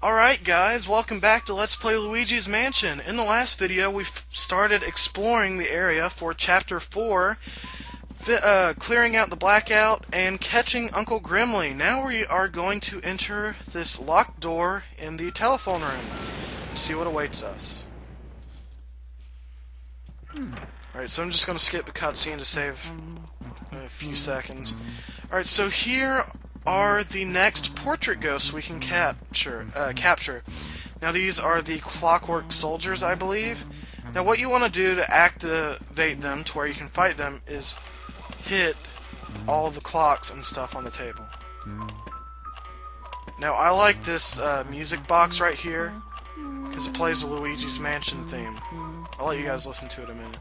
Alright guys, welcome back to Let's Play Luigi's Mansion. In the last video we started exploring the area for Chapter 4, clearing out the blackout and catching Uncle Grimly. Now we are going to enter this locked door in the telephone room and see what awaits us. Alright, so I'm just going to skip the cutscene to save a few seconds. Alright, so here are the next portrait ghosts we can capture. Now these are the clockwork soldiers, I believe. Now what you want to do to activate them to where you can fight them is hit all the clocks and stuff on the table. Now I like this music box right here because it plays the Luigi's Mansion theme. I'll let you guys listen to it in a minute.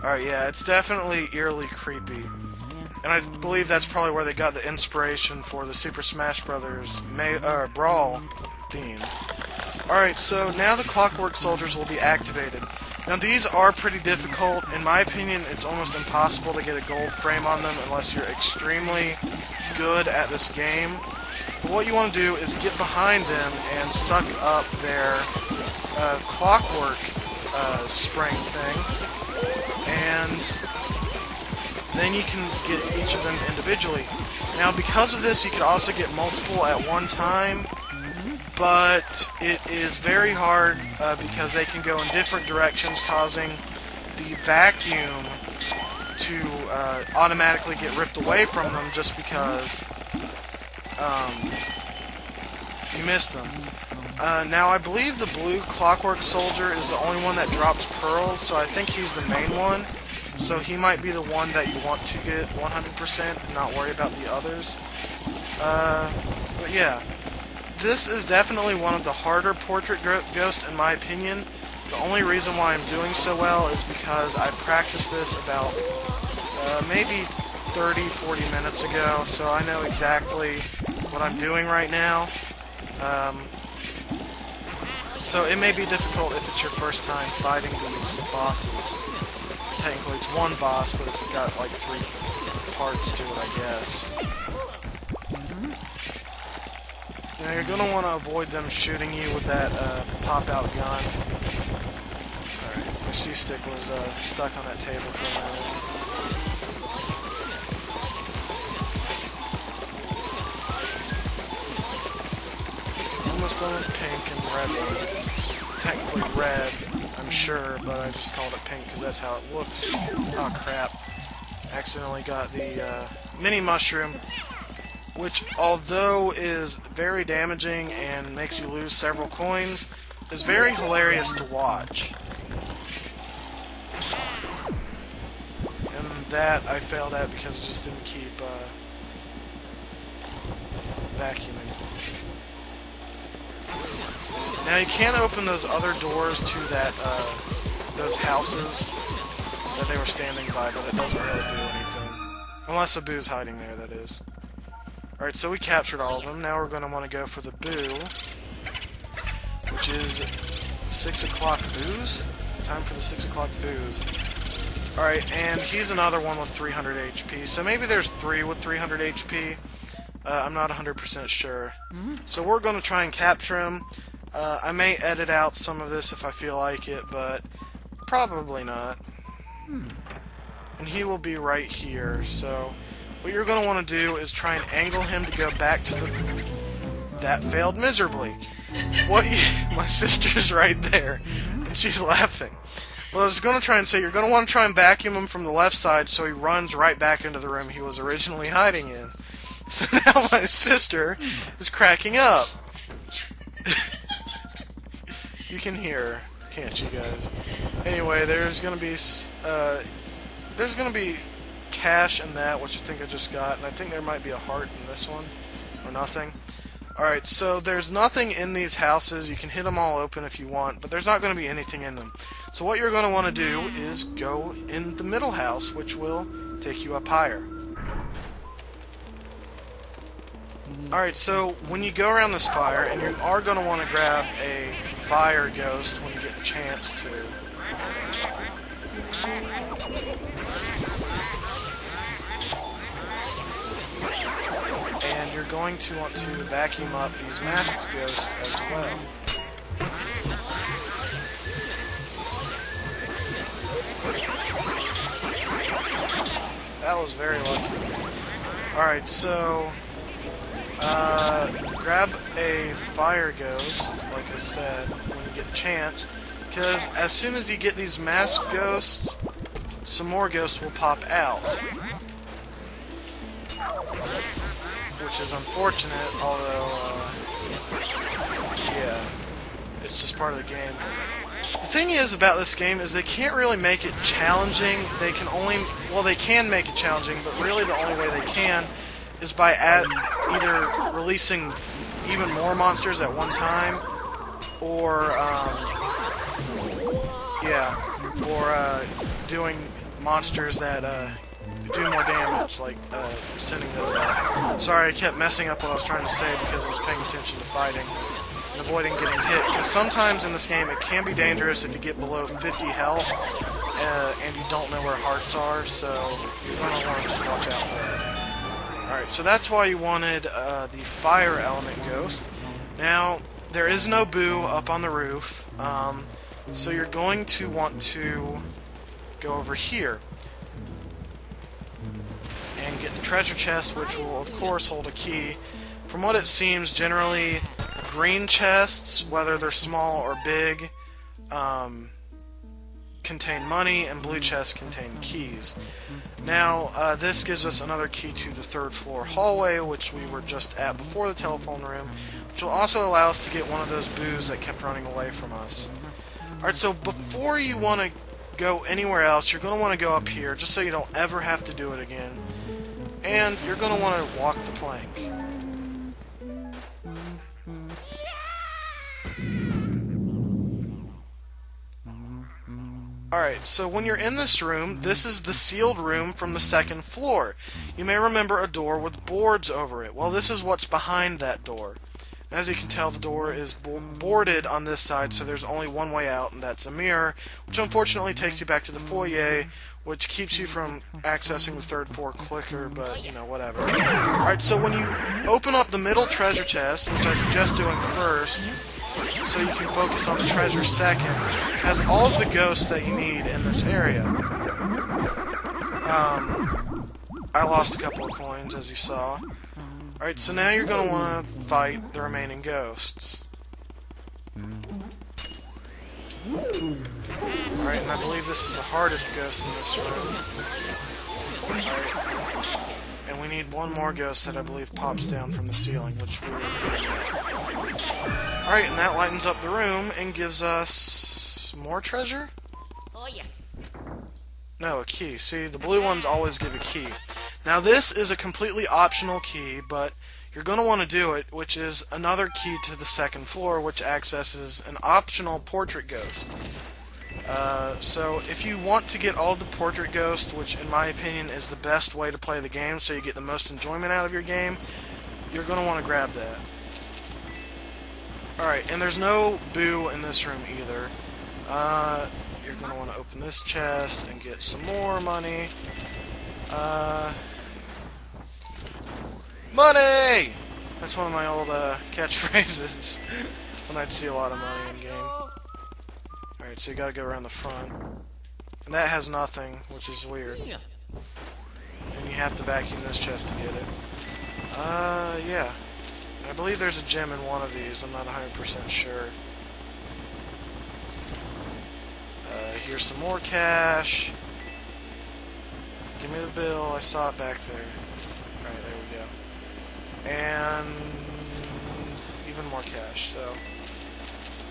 Alright, yeah, it's definitely eerily creepy. And I believe that's probably where they got the inspiration for the Super Smash Bros. Brawl theme. Alright, so now the Clockwork Soldiers will be activated. Now these are pretty difficult. In my opinion, it's almost impossible to get a gold frame on them unless you're extremely good at this game. But what you want to do is get behind them and suck up their clockwork spring thing. And then you can get each of them individually. Now because of this you could also get multiple at one time, but it is very hard because they can go in different directions, causing the vacuum to automatically get ripped away from them just because you miss them. Now I believe the blue Clockwork Soldier is the only one that drops pearls, so I think he's the main one. So he might be the one that you want to get 100% and not worry about the others. But yeah, this is definitely one of the harder portrait ghosts in my opinion. The only reason why I'm doing so well is because I practiced this about maybe 30-40 minutes ago, so I know exactly what I'm doing right now. So it may be difficult if it's your first time fighting these bosses. Technically it's one boss, but it's got like 3 parts to it, I guess. Now you're going to want to avoid them shooting you with that pop-out gun. Alright, my C-stick was stuck on that table for a minute. Almost done with pink and red one. It's technically red, I'm sure, but I just called it pink because that's how it looks. Oh crap. Accidentally got the mini mushroom, which although is very damaging and makes you lose several coins, is very hilarious to watch. And that I failed at because it just didn't keep vacuuming. Now you can open those other doors to that those houses that they were standing by, but it doesn't really do anything. Unless a Boo's hiding there, that is. Alright, so we captured all of them. Now we're going to want to go for the Boo, which is 6 o'clock Boos. Time for the 6 o'clock Boos. Alright, and he's another one with 300 HP. So maybe there's 3 with 300 HP. I'm not 100% sure. So we're going to try and capture him. I may edit out some of this if I feel like it, but probably not. And he will be right here, so what you're going to want to do is try and angle him to go back to the... That failed miserably. My sister's right there, and she's laughing. Well, I was going to try and say, you're going to want to try and vacuum him from the left side so he runs right back into the room he was originally hiding in. So now my sister is cracking up. You can hear her, can't you guys? Anyway, there's gonna be cash in that, which I think I just got, and I think there might be a heart in this one, or nothing. Alright, so there's nothing in these houses. You can hit them all open if you want, but there's not going to be anything in them. So what you're going to want to do is go in the middle house, which will take you up higher. Alright, so when you go around this fire, and you are going to want to grab a fire ghost when you get the chance to. going to want to vacuum up these masked ghosts as well. That was very lucky. Alright, so grab a fire ghost, like I said, when you get the chance, because as soon as you get these masked ghosts, some more ghosts will pop out. Which is unfortunate, although, yeah, it's just part of the game. The thing is about this game is they can't really make it challenging. They can only, well, they can make it challenging, but really the only way they can is by either releasing even more monsters at one time, or, doing monsters that, do more damage, like, sending those out. Sorry, I kept messing up what I was trying to say because I was paying attention to fighting and avoiding getting hit, because sometimes in this game it can be dangerous if you get below 50 health, and you don't know where hearts are, so you're going to want to just watch out for that. Alright, so that's why you wanted the fire element ghost. Now, there is no Boo up on the roof, so you're going to want to go over here and get the treasure chest, which will of course hold a key. From what it seems, generally green chests, whether they're small or big, contain money, and blue chests contain keys. Now, this gives us another key to the third floor hallway, which we were just at before the telephone room, which will also allow us to get one of those Boos that kept running away from us. Alright, so before you want to go anywhere else, you're going to want to go up here, just so you don't ever have to do it again. And you're going to want to walk the plank. Alright, so when you're in this room, this is the sealed room from the second floor. You may remember a door with boards over it. Well, this is what's behind that door. As you can tell, the door is boarded on this side, so there's only one way out, and that's a mirror, which unfortunately takes you back to the foyer, which keeps you from accessing the third floor quicker, but, you know, whatever. Alright, so when you open up the middle treasure chest, which I suggest doing first, so you can focus on the treasure second, has all of the ghosts that you need in this area. I lost a couple of coins, as you saw. Alright, so now you're going to want to fight the remaining ghosts. Alright, and I believe this is the hardest ghost in this room. Alright. And we need one more ghost that I believe pops down from the ceiling, which we're getting at. Alright, and that lightens up the room and gives us more treasure? Oh, yeah. No, a key. See, the blue ones always give a key. Now this is a completely optional key, but you're going to want to do it, which is another key to the second floor, which accesses an optional portrait ghost. So if you want to get all the portrait ghosts, which in my opinion is the best way to play the game so you get the most enjoyment out of your game, you're going to want to grab that. Alright, and there's no Boo in this room either. You're going to want to open this chest and get some more money. Money! That's one of my old catchphrases when I'd see a lot of money in game. Alright, so you gotta go around the front. And that has nothing, which is weird. And you have to vacuum this chest to get it. Yeah. And I believe there's a gem in one of these, I'm not 100% sure. Here's some more cash. Give me the bill, I saw it back there. Alright, there we go. And even more cash, so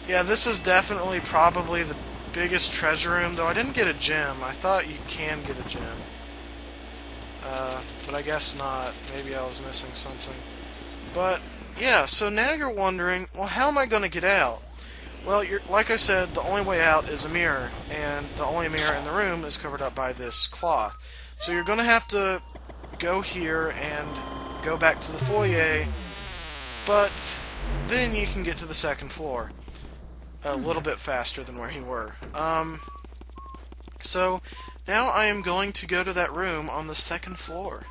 yeah, this is definitely probably the biggest treasure room, though I didn't get a gem. I thought you can get a gem, but I guess not. Maybe I was missing something. But yeah, so now you're wondering, well, how am I going to get out? Well, like I said, the only way out is a mirror, and the only mirror in the room is covered up by this cloth. So you're going to have to go here and go back to the foyer, but then you can get to the second floor a little bit faster than where you were. So now I am going to go to that room on the second floor.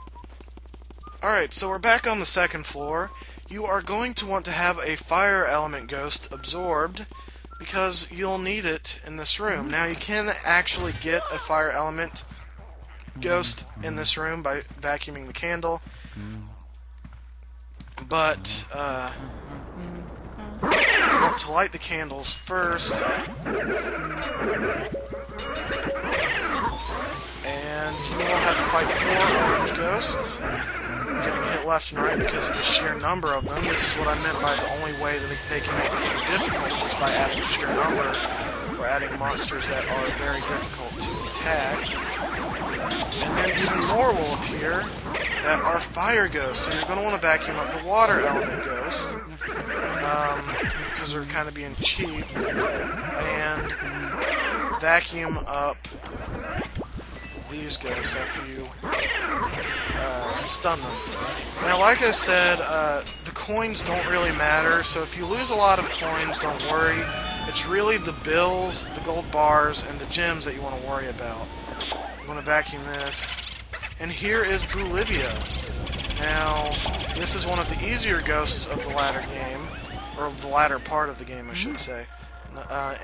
Alright, so we're back on the second floor. You are going to want to have a fire element ghost absorbed because you'll need it in this room. Now, you can actually get a fire element ghost in this room by vacuuming the candle, but you want to light the candles first, and you will have to fight 4 orange ghosts, getting hit left and right because of the sheer number of them. This is what I meant by the only way that they can make it difficult is by adding sheer number, or adding monsters that are very difficult to attack. And then even more will appear that are fire ghosts, so you're going to want to vacuum up the water element ghost, because they're kind of being cheap, and vacuum up these ghosts after you stun them. Now, like I said, the coins don't really matter, so if you lose a lot of coins, don't worry. It's really the bills, the gold bars, and the gems that you want to worry about. You want to vacuum this. And here is Bolivia. Now, this is one of the easier ghosts of the latter game, or the latter part of the game, I should say.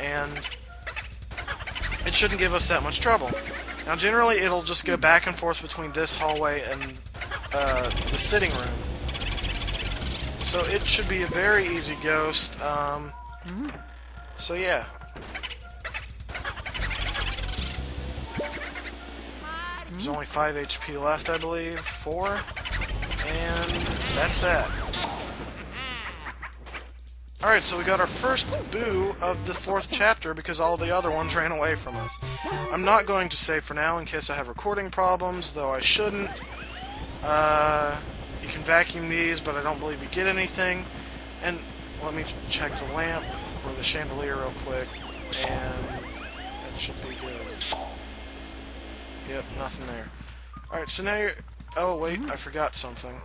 And it shouldn't give us that much trouble. Now, generally, it'll just go back and forth between this hallway and the sitting room. So it should be a very easy ghost. So yeah. There's only 5 HP left, I believe. 4. And that's that. Alright, so we got our first boo of the 4th chapter because all the other ones ran away from us. I'm not going to save for now in case I have recording problems, though I shouldn't. You can vacuum these, but I don't believe you get anything. And let me check the lamp or the chandelier real quick, and that should be good. Yep, nothing there. Alright, so now you're... Oh, wait, I forgot something.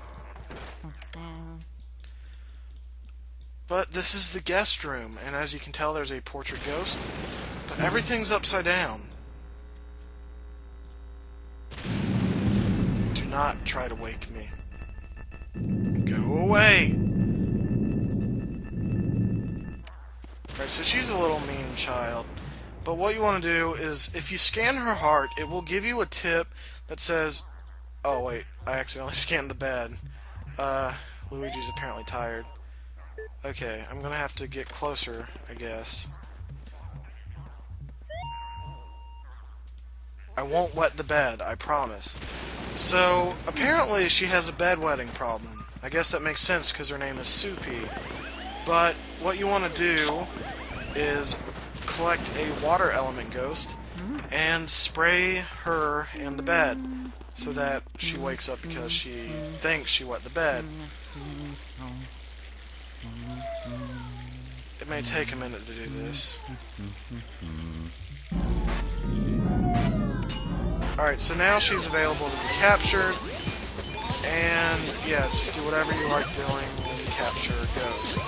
But this is the guest room, and as you can tell, there's a portrait ghost. But everything's upside down. Do not try to wake me. Go away! Alright, so she's a little mean child. But what you want to do is, if you scan her heart, it will give you a tip that says... Oh, wait, I accidentally scanned the bed. Luigi's apparently tired. Okay, I'm gonna have to get closer, I guess. I won't wet the bed, I promise. So, apparently she has a bedwetting problem. I guess that makes sense because her name is Soupy. But what you want to do is collect a water element ghost and spray her in the bed so that she wakes up because she thinks she wet the bed. It may take a minute to do this. Alright, so now she's available to be captured. And, yeah, just do whatever you like doing when you capture ghosts.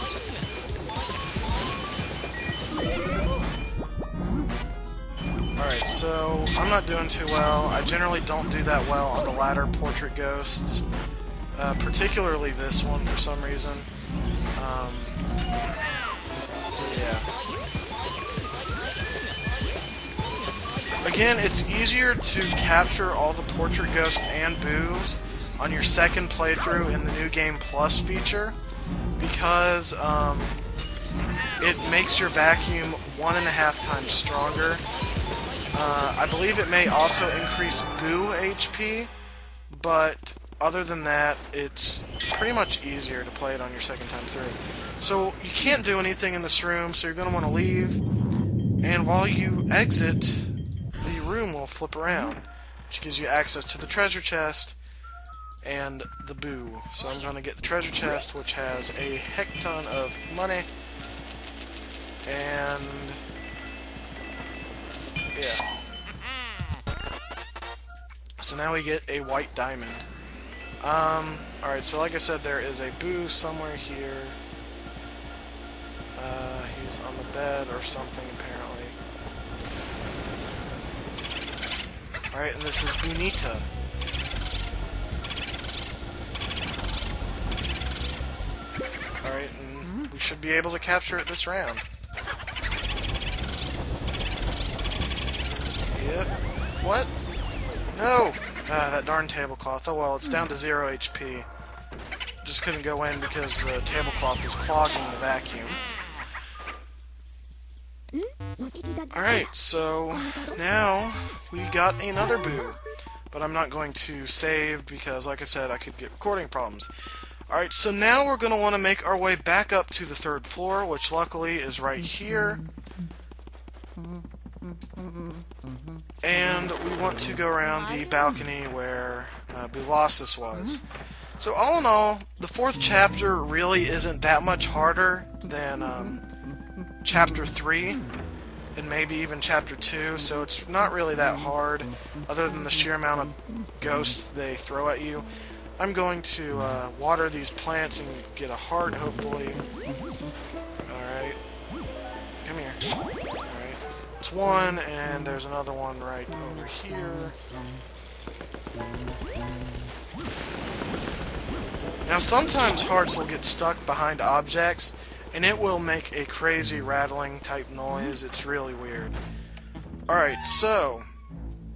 Alright, so I'm not doing too well. I generally don't do that well on the latter portrait ghosts. Particularly this one for some reason. So yeah. Again, it's easier to capture all the portrait ghosts and boos on your second playthrough in the New Game Plus feature because it makes your vacuum 1.5 times stronger. I believe it may also increase boo HP, but other than that, it's pretty much easier to play it on your second time through. So you can't do anything in this room, so you're going to want to leave, and while you exit, the room will flip around, which gives you access to the treasure chest and the boo. So I'm going to get the treasure chest, which has a heck ton of money, and yeah. So now we get a white diamond. Alright, so like I said, there is a boo somewhere here. He's on the bed or something, apparently. Alright, and this is Bonita. we should be able to capture it this round. Yep. What? No! That darn tablecloth. Oh well, it's down to 0 HP. Just couldn't go in because the tablecloth was clogging the vacuum. Alright, so now we got another boo. But I'm not going to save because, like I said, I could get recording problems. Alright, so now we're going to want to make our way back up to the 3rd floor, which luckily is right here. And we want to go around the balcony where Bulasis was. So all in all, the 4th chapter really isn't that much harder than Chapter 3. And maybe even Chapter 2, so it's not really that hard, other than the sheer amount of ghosts they throw at you. I'm going to water these plants and get a heart, hopefully. Alright. Come here. Alright. It's one, and there's another one right over here. Now, sometimes hearts will get stuck behind objects, and it will make a crazy rattling type noise. It's really weird. Alright, so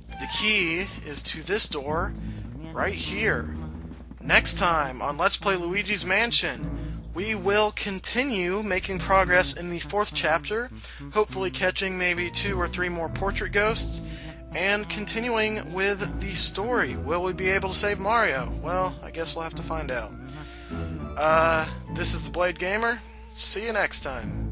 the key is to this door right here. Next time on Let's Play Luigi's Mansion, we will continue making progress in the 4th chapter, hopefully catching maybe 2 or 3 more portrait ghosts, and continuing with the story. Will we be able to save Mario? Well, I guess we'll have to find out. This is the Blade Gamer. See you next time.